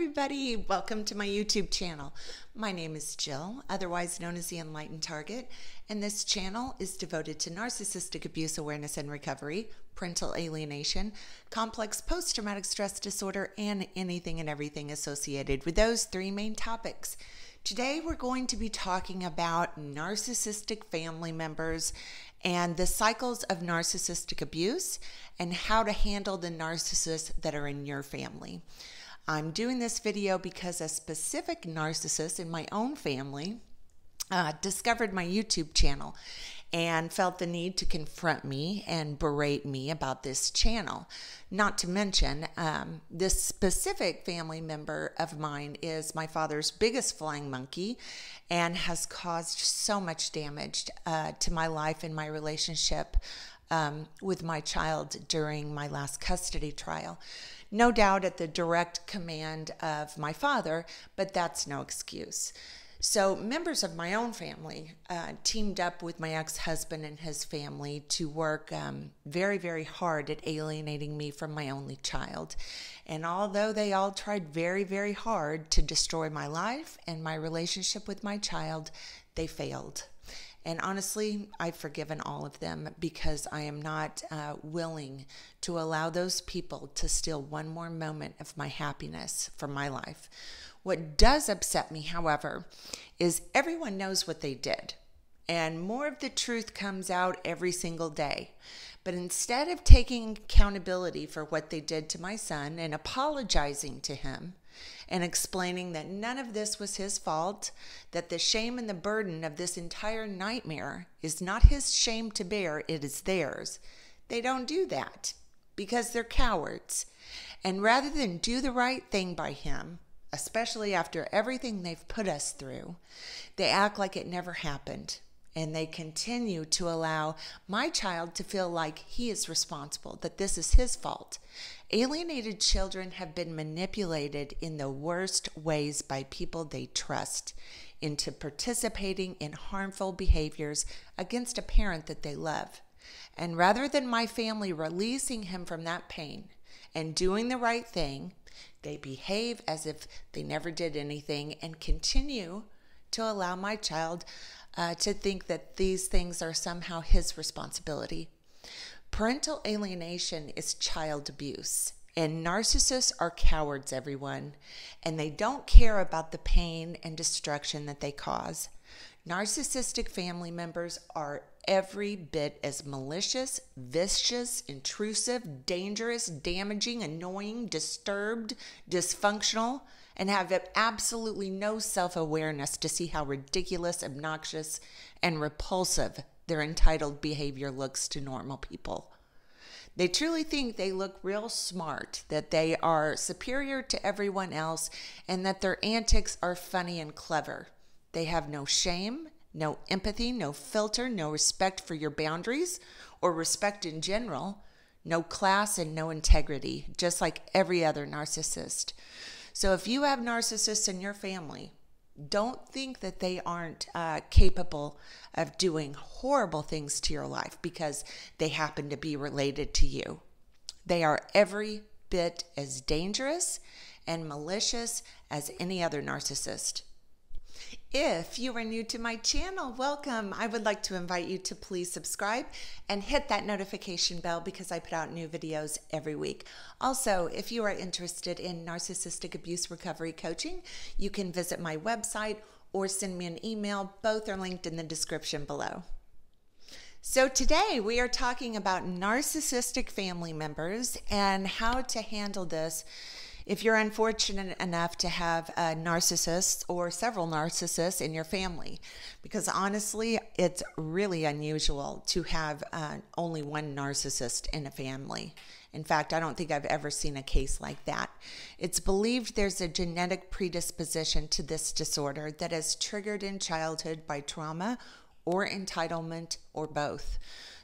everybody. Welcome to my YouTube channel. My name is Jill, otherwise known as the Enlightened Target, and this channel is devoted to narcissistic abuse awareness and recovery, parental alienation, complex post-traumatic stress disorder, and anything and everything associated with those three main topics. Today we're going to be talking about narcissistic family members and the cycles of narcissistic abuse and how to handle the narcissists that are in your family. I'm doing this video because a specific narcissist in my own family discovered my YouTube channel and felt the need to confront me and berate me about this channel. Not to mention, this specific family member of mine is my father's biggest flying monkey and has caused so much damage to my life and my relationship with my child during my last custody trial. No doubt at the direct command of my father, but that's no excuse. So members of my own family teamed up with my ex-husband and his family to work very, very hard at alienating me from my only child. And although they all tried very, very hard to destroy my life and my relationship with my child, they failed. And honestly, I've forgiven all of them because I am not willing to allow those people to steal one more moment of my happiness from my life. What does upset me, however, is everyone knows what they did, and more of the truth comes out every single day. But instead of taking accountability for what they did to my son and apologizing to him and explaining that none of this was his fault, that the shame and the burden of this entire nightmare is not his shame to bear, it is theirs, they don't do that because they're cowards. And rather than do the right thing by him, especially after everything they've put us through, they act like it never happened. And they continue to allow my child to feel like he is responsible, that this is his fault. Alienated children have been manipulated in the worst ways by people they trust into participating in harmful behaviors against a parent that they love. And rather than my family releasing him from that pain and doing the right thing, they behave as if they never did anything and continue to allow my child to think that these things are somehow his responsibility. Parental alienation is child abuse, and narcissists are cowards, everyone, and they don't care about the pain and destruction that they cause. Narcissistic family members are every bit as malicious, vicious, intrusive, dangerous, damaging, annoying, disturbed, dysfunctional, and have absolutely no self-awareness to see how ridiculous, obnoxious, and repulsive their entitled behavior looks to normal people. They truly think they look real smart, that they are superior to everyone else, and that their antics are funny and clever. They have no shame, no empathy, no filter, no respect for your boundaries or respect in general, no class and no integrity, just like every other narcissist. So if you have narcissists in your family, don't think that they aren't capable of doing horrible things to your life because they happen to be related to you. They are every bit as dangerous and malicious as any other narcissist. If you are new to my channel, welcome. I would like to invite you to please subscribe and hit that notification bell because I put out new videos every week. Also, if you are interested in narcissistic abuse recovery coaching, you can visit my website or send me an email. Both are linked in the description below. So today we are talking about narcissistic family members and how to handle this if you're unfortunate enough to have a narcissist or several narcissists in your family, because honestly, it's really unusual to have only one narcissist in a family. In fact, I don't think I've ever seen a case like that. It's believed there's a genetic predisposition to this disorder that is triggered in childhood by trauma or entitlement or both.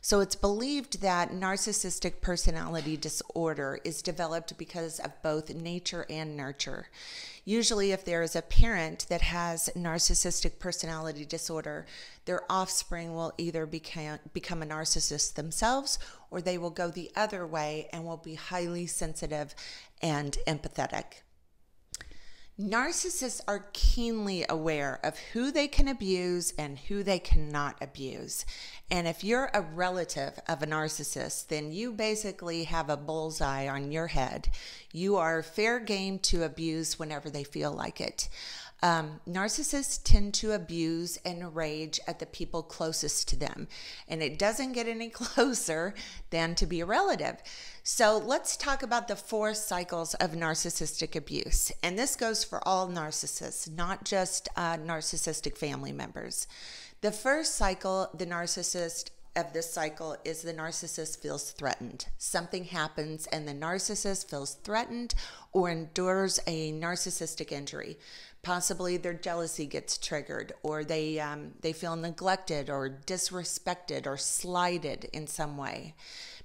So it's believed that narcissistic personality disorder is developed because of both nature and nurture. Usually if there is a parent that has narcissistic personality disorder, their offspring will either become a narcissist themselves or they will go the other way and will be highly sensitive and empathetic. Narcissists are keenly aware of who they can abuse and who they cannot abuse. And if you're a relative of a narcissist, then you basically have a bullseye on your head. You are fair game to abuse whenever they feel like it. Narcissists tend to abuse and rage at the people closest to them, and it doesn't get any closer than to be a relative. So let's talk about the 4 cycles of narcissistic abuse. And this goes for all narcissists, not just narcissistic family members. The first cycle, the narcissist of this cycle, is the narcissist feels threatened. Something happens and the narcissist feels threatened or endures a narcissistic injury. Possibly their jealousy gets triggered, or they feel neglected or disrespected or slighted in some way.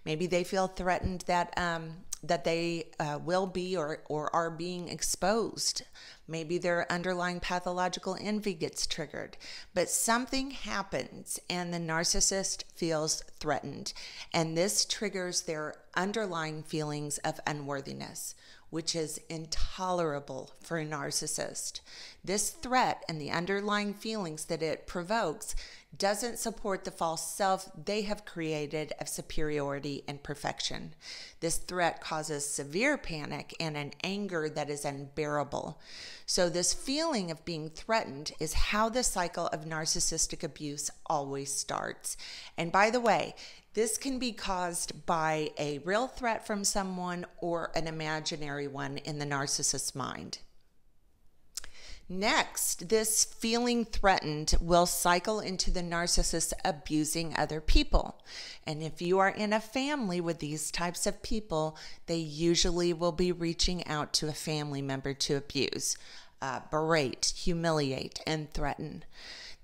Maybe they feel threatened that they will be or are being exposed. Maybe their underlying pathological envy gets triggered. But something happens and the narcissist feels threatened. And this triggers their underlying feelings of unworthiness, which is intolerable for a narcissist. This threat and the underlying feelings that it provokes doesn't support the false self they have created of superiority and perfection. This threat causes severe panic and an anger that is unbearable. So this feeling of being threatened is how the cycle of narcissistic abuse always starts. And by the way, this can be caused by a real threat from someone or an imaginary one in the narcissist's mind. Next, this feeling threatened will cycle into the narcissist abusing other people. And if you are in a family with these types of people, they usually will be reaching out to a family member to abuse, berate, humiliate, and threaten.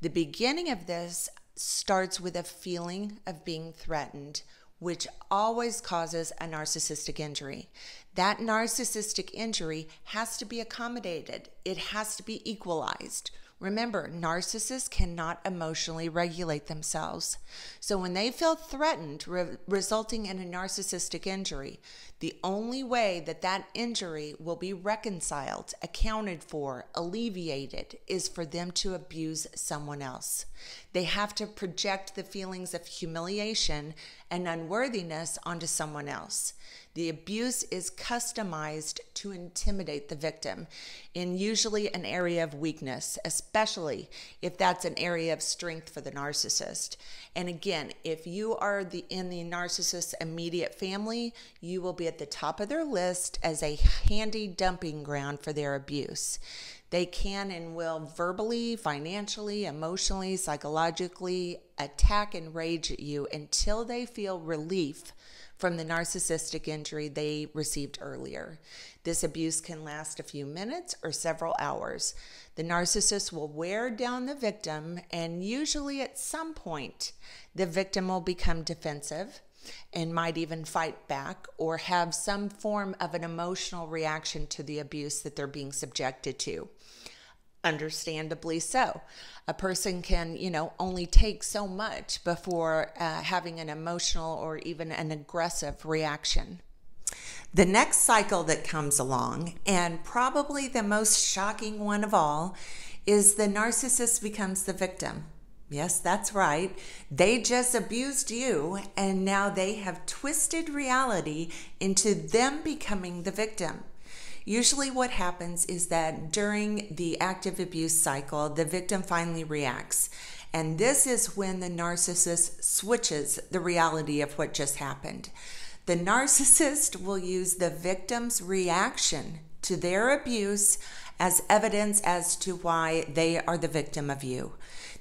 The beginning of this starts with a feeling of being threatened, which always causes a narcissistic injury. That narcissistic injury has to be accommodated. It has to be equalized. Remember, narcissists cannot emotionally regulate themselves. So when they feel threatened, resulting in a narcissistic injury, the only way that that injury will be reconciled, accounted for, alleviated, is for them to abuse someone else. They have to project the feelings of humiliation and unworthiness onto someone else. The abuse is customized to intimidate the victim in usually an area of weakness, especially if that's an area of strength for the narcissist. And again, if you are in the narcissist's immediate family, you will be at the top of their list as a handy dumping ground for their abuse. They can and will verbally, financially, emotionally, psychologically attack and rage at you until they feel relief from the narcissistic injury they received earlier. This abuse can last a few minutes or several hours. The narcissist will wear down the victim, and usually at some point, the victim will become defensive and might even fight back or have some form of an emotional reaction to the abuse that they're being subjected to. Understandably so. A person can, only take so much before having an emotional or even an aggressive reaction. The next cycle that comes along, and probably the most shocking one of all, is the narcissist becomes the victim. Yes, that's right. They just abused you, and now they have twisted reality into them becoming the victim. Usually what happens is that during the active abuse cycle, the victim finally reacts. And this is when the narcissist switches the reality of what just happened. The narcissist will use the victim's reaction to their abuse as evidence as to why they are the victim of you.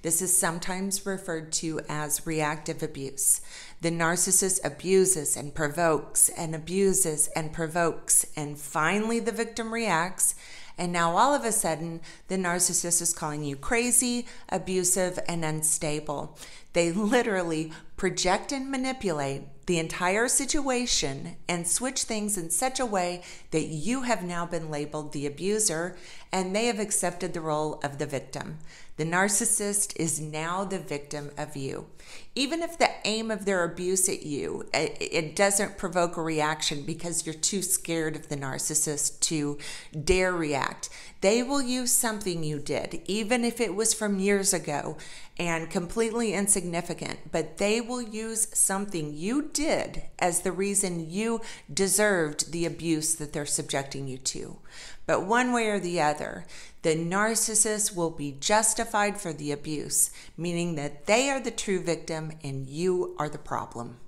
This is sometimes referred to as reactive abuse. The narcissist abuses and provokes and abuses and provokes, and finally the victim reacts, and now all of a sudden the narcissist is calling you crazy, abusive, and unstable. They literally project and manipulate the entire situation and switch things in such a way that you have now been labeled the abuser and they have accepted the role of the victim. The narcissist is now the victim of you. Even if the aim of their abuse at you, it doesn't provoke a reaction because you're too scared of the narcissist to dare react. They will use something you did, even if it was from years ago and completely insignificant, but they will use something you did as the reason you deserved the abuse that they're subjecting you to. But one way or the other, the narcissist will be justified for the abuse, meaning that they are the true victim and you are the problem.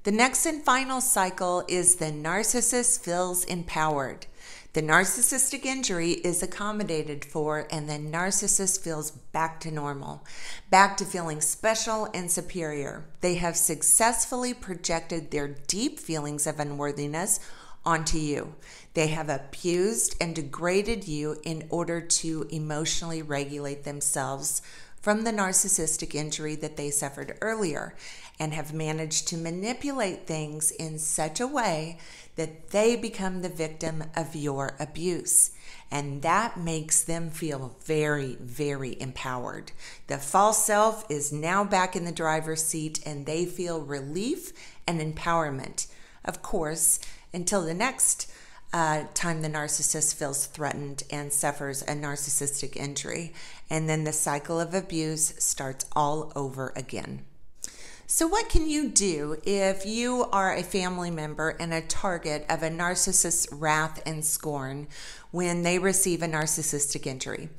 The next and final cycle is the narcissist feels empowered. The narcissistic injury is accommodated for and the narcissist feels back to normal, back to feeling special and superior. They have successfully projected their deep feelings of unworthiness onto you. They have abused and degraded you in order to emotionally regulate themselves from the narcissistic injury that they suffered earlier and have managed to manipulate things in such a way that they become the victim of your abuse. And that makes them feel very, very empowered. The false self is now back in the driver's seat and they feel relief and empowerment. Of course, until the next time the narcissist feels threatened and suffers a narcissistic injury. And then the cycle of abuse starts all over again. So what can you do if you are a family member and a target of a narcissist's wrath and scorn when they receive a narcissistic injury?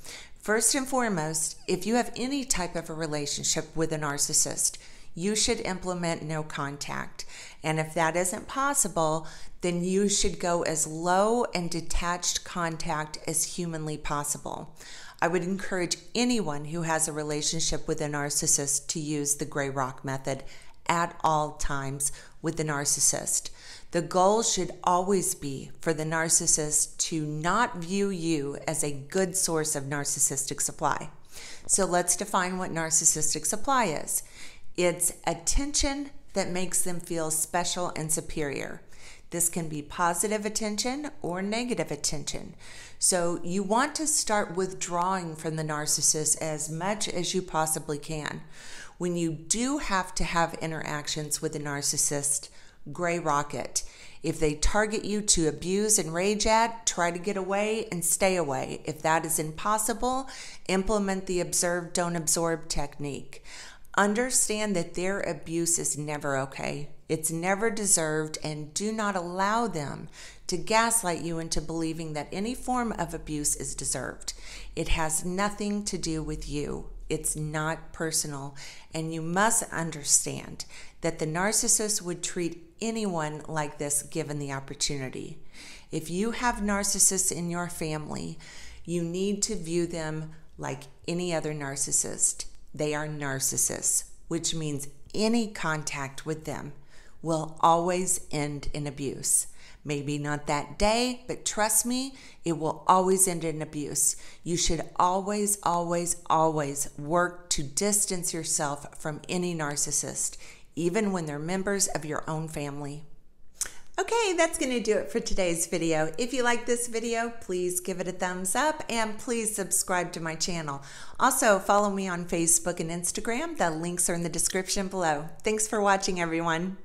First and foremost, if you have any type of a relationship with a narcissist, you should implement no contact. And if that isn't possible, then you should go as low and detached contact as humanly possible. I would encourage anyone who has a relationship with a narcissist to use the gray rock method at all times with the narcissist. The goal should always be for the narcissist to not view you as a good source of narcissistic supply. So let's define what narcissistic supply is. It's attention that makes them feel special and superior. This can be positive attention or negative attention. So you want to start withdrawing from the narcissist as much as you possibly can. When you do have to have interactions with a narcissist, gray rock it. If they target you to abuse and rage at, try to get away and stay away. If that is impossible, implement the observe, don't absorb technique. Understand that their abuse is never okay. It's never deserved, and do not allow them to gaslight you into believing that any form of abuse is deserved. It has nothing to do with you. It's not personal, and you must understand that the narcissist would treat anyone like this given the opportunity. If you have narcissists in your family, you need to view them like any other narcissist. They are narcissists, which means any contact with them will always end in abuse. Maybe not that day, but trust me, it will always end in abuse. You should always, always, always work to distance yourself from any narcissist, even when they're members of your own family. Okay, that's going to do it for today's video. If you like this video, please give it a thumbs up and please subscribe to my channel. Also, follow me on Facebook and Instagram. The links are in the description below. Thanks for watching, everyone.